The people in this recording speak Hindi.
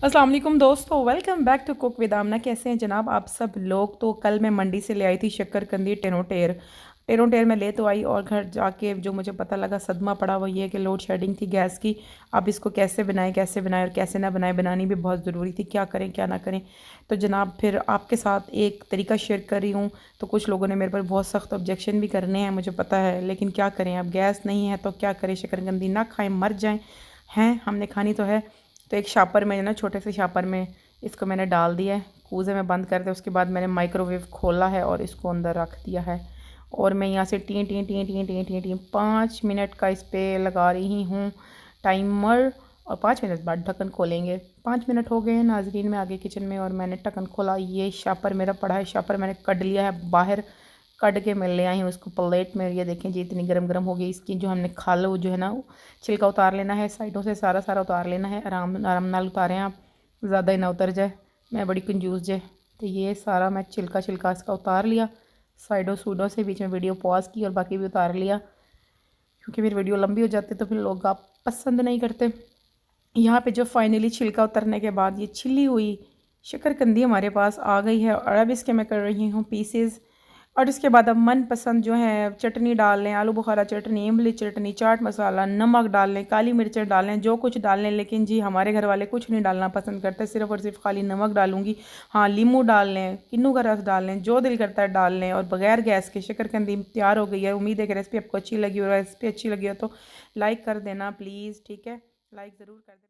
अस्सलाम वालेकुम दोस्तों, welcome back to cook with Aamna. कैसे हैं जनाब आप सब लोग। तो कल मैं मंडी से ले आई थी शक्करकंदी टेरोटेर में ले तो आई, और घर जाके जो मुझे पता लगा सदमा पड़ा वो ये कि लोड शेडिंग थी गैस की। अब इसको कैसे बनाएं और कैसे ना बनाएं, बनानी भी बहुत ज़रूरी थी, क्या करें क्या ना करें। तो जनाब फिर आपके साथ एक तरीका शेयर कर रही हूँ। तो कुछ लोगों ने मेरे पर बहुत सख्त ऑब्जेक्शन भी करने हैं, मुझे पता है, लेकिन क्या करें, अब गैस नहीं है तो क्या करें। शक्करकंदी ना खाएं मर जाएं, हैं हमने खानी तो है। तो एक शापर में ना, छोटे से शापर में इसको मैंने डाल दिया है, कूज़े में बंद कर दिया। उसके बाद मैंने माइक्रोवेव खोला है और इसको अंदर रख दिया है। और मैं यहाँ से T T T T T T T 5 minute का इस पर लगा रही हूँ टाइमर। और 5 मिनट बाद ढक्कन खोलेंगे। 5 मिनट हो गए हैं नाजरीन, में आगे किचन में और मैंने ढक्कन खोला। ये शापर मेरा पड़ा है, शापर मैंने कट लिया है बाहर, कट के मैं ले आई हूँ उसको प्लेट में। ये देखें जी, इतनी गरम गरम हो गई। इसकी जो हमने खाल वो जो है ना, छिलका उतार लेना है, साइडों से सारा सारा उतार लेना है। आराम आराम नाल उतारें आप, ज़्यादा ही ना उतर जाए, मैं बड़ी कंजूस जे। तो ये सारा मैं छिलका छिलका इसका उतार लिया, साइडों सूडों से। बीच में वीडियो पॉज की और बाकी भी उतार लिया, क्योंकि फिर वीडियो लंबी हो जाती तो फिर लोग आप पसंद नहीं करते। यहाँ पे जो फाइनली छिलका उतरने के बाद ये छिली हुई शक्करकंदी हमारे पास आ गई है। और अब इसके मैं कर रही हूँ पीसेस। और इसके बाद अब मन पसंद जो है चटनी डाल लें, आलू बुखारा चटनी, इमली चटनी, चाट मसाला, नमक डाल लें, काली मिर्चें डाल लें, जो कुछ डाल लें। लेकिन जी हमारे घर वाले कुछ नहीं डालना पसंद करते, सिर्फ़ और सिर्फ खाली नमक डालूंगी। हाँ, नींबू डाल लें, किन्नू का रस डाल लें, जो दिल करता है डाल लें। और बगैर गैस के शक्करकंदी तैयार हो गई है। उम्मीद है कि रेसिपी आपको अच्छी लगी हो। रेसिपी अच्छी लगी हो तो लाइक कर देना प्लीज़, ठीक है, लाइक ज़रूर कर देना।